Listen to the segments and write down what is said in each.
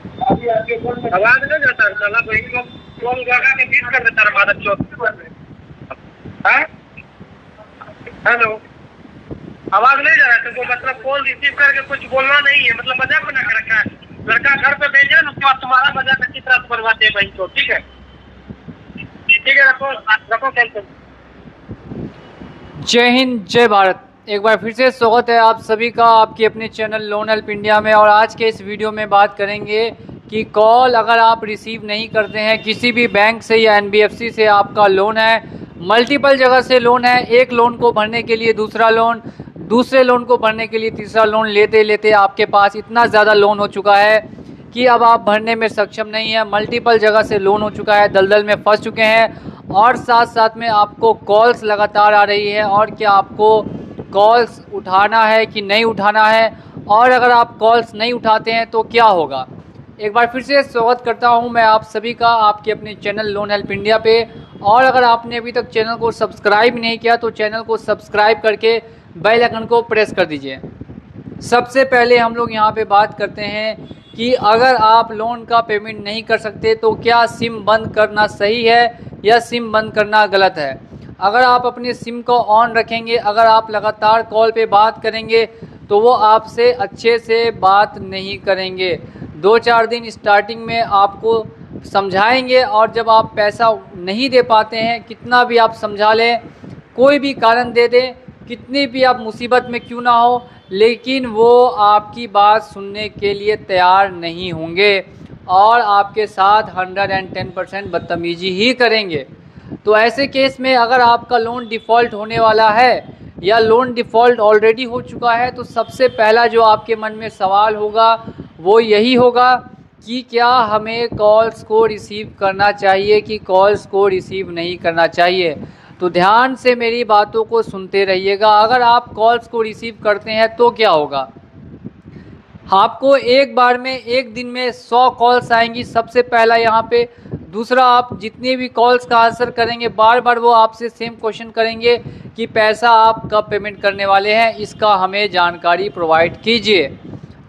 आवाज नहीं जाता साला कोई को कॉल लगा के बीट कर देता है मादर चौथ। हाँ हेलो, आवाज नहीं जा रहा तुमको? मतलब कॉल रिसीव करके कुछ बोलना नहीं है, मतलब मजाक बना के रखा है। लड़का घर पे भेजे उसके बाद तुम्हारा मजाक अच्छी तरह से बनवाते हैं भाई को। ठीक है ठीक है, रखो रखो कैंसिल। जय हिंद जय भारत। एक बार फिर से स्वागत है आप सभी का आपके अपने चैनल लोन हेल्प इंडिया में। और आज के इस वीडियो में बात करेंगे कि कॉल अगर आप रिसीव नहीं करते हैं किसी भी बैंक से या एनबीएफसी से, आपका लोन है, मल्टीपल जगह से लोन है, एक लोन को भरने के लिए दूसरा लोन, दूसरे लोन को भरने के लिए तीसरा लोन, लेते लेते आपके पास इतना ज़्यादा लोन हो चुका है कि अब आप भरने में सक्षम नहीं है, मल्टीपल जगह से लोन हो चुका है, दलदल में फंस चुके हैं और साथ साथ में आपको कॉल्स लगातार आ रही है। और क्या आपको कॉल्स उठाना है कि नहीं उठाना है, और अगर आप कॉल्स नहीं उठाते हैं तो क्या होगा। एक बार फिर से स्वागत करता हूं मैं आप सभी का आपके अपने चैनल लोन हेल्प इंडिया पे। और अगर आपने अभी तक चैनल को सब्सक्राइब नहीं किया तो चैनल को सब्सक्राइब करके बेल आइकन को प्रेस कर दीजिए। सबसे पहले हम लोग यहाँ पे बात करते हैं कि अगर आप लोन का पेमेंट नहीं कर सकते तो क्या सिम बंद करना सही है या सिम बंद करना गलत है। अगर आप अपने सिम को ऑन रखेंगे, अगर आप लगातार कॉल पे बात करेंगे तो वो आपसे अच्छे से बात नहीं करेंगे। 2-4 दिन स्टार्टिंग में आपको समझाएंगे और जब आप पैसा नहीं दे पाते हैं, कितना भी आप समझा लें, कोई भी कारण दे दें, कितनी भी आप मुसीबत में क्यों ना हो, लेकिन वो आपकी बात सुनने के लिए तैयार नहीं होंगे और आपके साथ 110% बदतमीजी ही करेंगे। तो ऐसे केस में अगर आपका लोन डिफ़ॉल्ट होने वाला है या लोन डिफ़ॉल्ट ऑलरेडी हो चुका है तो सबसे पहला जो आपके मन में सवाल होगा वो यही होगा कि क्या हमें कॉल्स को रिसीव करना चाहिए कि कॉल्स को रिसीव नहीं करना चाहिए। तो ध्यान से मेरी बातों को सुनते रहिएगा। अगर आप कॉल्स को रिसीव करते हैं तो क्या होगा, आपको एक बार में एक दिन में 100 कॉल्स आएंगी, सबसे पहला यहाँ पे। दूसरा, आप जितनी भी कॉल्स का आंसर करेंगे बार बार वो आपसे सेम क्वेश्चन करेंगे कि पैसा आप कब पेमेंट करने वाले हैं, इसका हमें जानकारी प्रोवाइड कीजिए।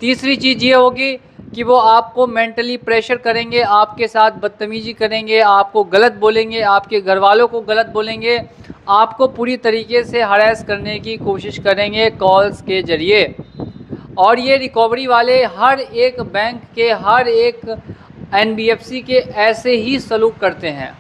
तीसरी चीज़ ये होगी कि वो आपको मेंटली प्रेशर करेंगे, आपके साथ बदतमीजी करेंगे, आपको गलत बोलेंगे, आपके घर वालों को गलत बोलेंगे, आपको पूरी तरीके से हरास करने की कोशिश करेंगे कॉल्स के ज़रिए। और ये रिकवरी वाले हर एक बैंक के, हर एक एनबीएफसी के ऐसे ही सलूक करते हैं।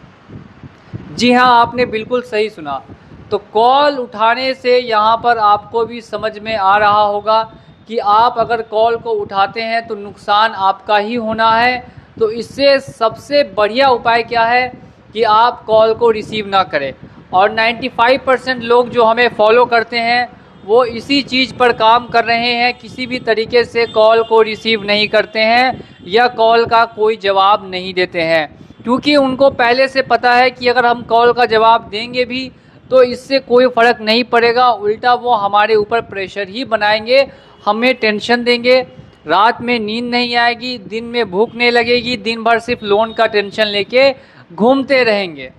जी हाँ, आपने बिल्कुल सही सुना। तो कॉल उठाने से यहाँ पर आपको भी समझ में आ रहा होगा कि आप अगर कॉल को उठाते हैं तो नुकसान आपका ही होना है। तो इससे सबसे बढ़िया उपाय क्या है कि आप कॉल को रिसीव ना करें। और 95% लोग जो हमें फॉलो करते हैं वो इसी चीज़ पर काम कर रहे हैं, किसी भी तरीके से कॉल को रिसीव नहीं करते हैं या कॉल का कोई जवाब नहीं देते हैं, क्योंकि उनको पहले से पता है कि अगर हम कॉल का जवाब देंगे भी तो इससे कोई फ़र्क नहीं पड़ेगा, उल्टा वो हमारे ऊपर प्रेशर ही बनाएंगे, हमें टेंशन देंगे, रात में नींद नहीं आएगी, दिन में भूख नहीं लगेगी, दिन भर सिर्फ लोन का टेंशन लेके घूमते रहेंगे।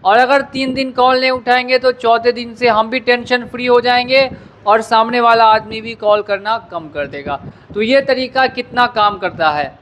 और अगर 3 दिन कॉल नहीं उठाएंगे तो चौथे दिन से हम भी टेंशन फ्री हो जाएंगे और सामने वाला आदमी भी कॉल करना कम कर देगा। तो ये तरीका कितना काम करता है?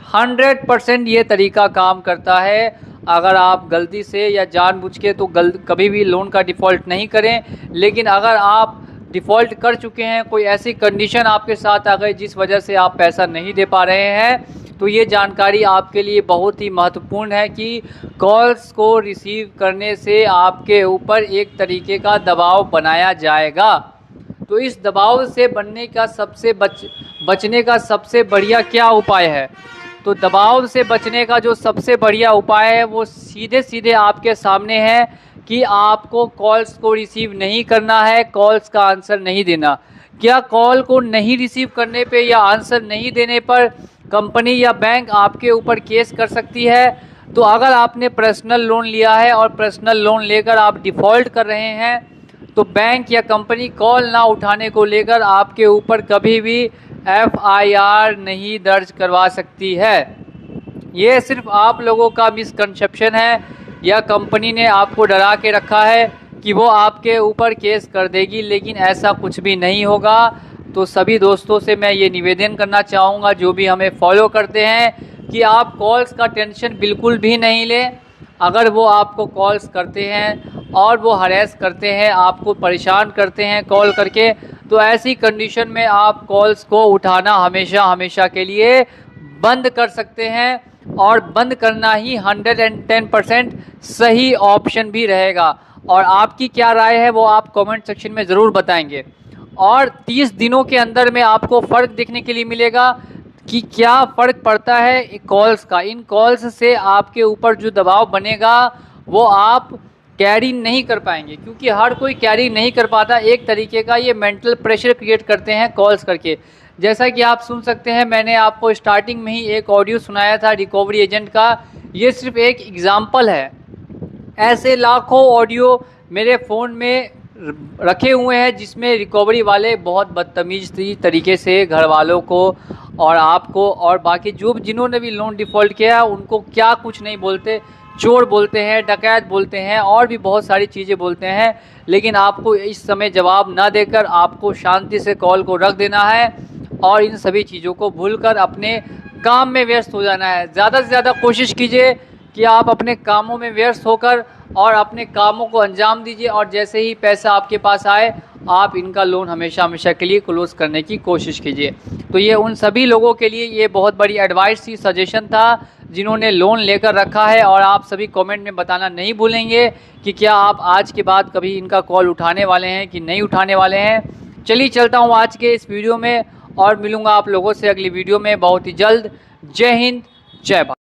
100% ये तरीका काम करता है। अगर आप गलती से या जानबूझ के तो कभी भी लोन का डिफ़ॉल्ट नहीं करें, लेकिन अगर आप डिफ़ॉल्ट कर चुके हैं, कोई ऐसी कंडीशन आपके साथ आ गई जिस वजह से आप पैसा नहीं दे पा रहे हैं, तो ये जानकारी आपके लिए बहुत ही महत्वपूर्ण है कि कॉल्स को रिसीव करने से आपके ऊपर एक तरीके का दबाव बनाया जाएगा। तो इस दबाव से बनने का बचने का सबसे बढ़िया क्या उपाय है? तो दबाव से बचने का जो सबसे बढ़िया उपाय है वो सीधे सीधे आपके सामने है कि आपको कॉल्स को रिसीव नहीं करना है, कॉल्स का आंसर नहीं देना। क्या कॉल को नहीं रिसीव करने पे या आंसर नहीं देने पर कंपनी या बैंक आपके ऊपर केस कर सकती है? तो अगर आपने पर्सनल लोन लिया है और पर्सनल लोन लेकर आप डिफ़ॉल्ट कर रहे हैं तो बैंक या कंपनी कॉल ना उठाने को लेकर आपके ऊपर कभी भी FIR नहीं दर्ज करवा सकती है। ये सिर्फ आप लोगों का मिसकंसेप्शन है या कंपनी ने आपको डरा के रखा है कि वो आपके ऊपर केस कर देगी, लेकिन ऐसा कुछ भी नहीं होगा। तो सभी दोस्तों से मैं ये निवेदन करना चाहूँगा जो भी हमें फॉलो करते हैं कि आप कॉल्स का टेंशन बिल्कुल भी नहीं लें। अगर वो आपको कॉल्स करते हैं और वो हरेस करते हैं, आपको परेशान करते हैं कॉल करके, तो ऐसी कंडीशन में आप कॉल्स को उठाना हमेशा हमेशा के लिए बंद कर सकते हैं, और बंद करना ही 110% सही ऑप्शन भी रहेगा। और आपकी क्या राय है वो आप कमेंट सेक्शन में ज़रूर बताएंगे। और 30 दिनों के अंदर में आपको फ़र्क देखने के लिए मिलेगा कि क्या फ़र्क पड़ता है कॉल्स का। इन कॉल्स से आपके ऊपर जो दबाव बनेगा वो आप कैरी नहीं कर पाएंगे, क्योंकि हर कोई कैरी नहीं कर पाता। एक तरीके का ये मेंटल प्रेशर क्रिएट करते हैं कॉल्स करके। जैसा कि आप सुन सकते हैं, मैंने आपको स्टार्टिंग में ही एक ऑडियो सुनाया था रिकवरी एजेंट का। ये सिर्फ एक एग्जाम्पल है, ऐसे लाखों ऑडियो मेरे फ़ोन में रखे हुए हैं जिसमें रिकवरी वाले बहुत बदतमीज़ तरीके से घर वालों को और आपको और बाकी जो जिन्होंने भी लोन डिफ़ॉल्ट किया उनको क्या कुछ नहीं बोलते, चोर बोलते हैं, डकैत बोलते हैं और भी बहुत सारी चीज़ें बोलते हैं। लेकिन आपको इस समय जवाब ना देकर आपको शांति से कॉल को रख देना है और इन सभी चीज़ों को भूलकर अपने काम में व्यस्त हो जाना है। ज़्यादा से ज़्यादा कोशिश कीजिए कि आप अपने कामों में व्यस्त होकर और अपने कामों को अंजाम दीजिए, और जैसे ही पैसा आपके पास आए आप इनका लोन हमेशा हमेशा के लिए क्लोज़ करने की कोशिश कीजिए। तो ये उन सभी लोगों के लिए ये बहुत बड़ी एडवाइस थी, सजेशन था, जिन्होंने लोन लेकर रखा है। और आप सभी कमेंट में बताना नहीं भूलेंगे कि क्या आप आज के बाद कभी इनका कॉल उठाने वाले हैं कि नहीं उठाने वाले हैं। चलिए चलता हूँ आज के इस वीडियो में और मिलूँगा आप लोगों से अगली वीडियो में बहुत ही जल्द। जय हिंद, जय भारत।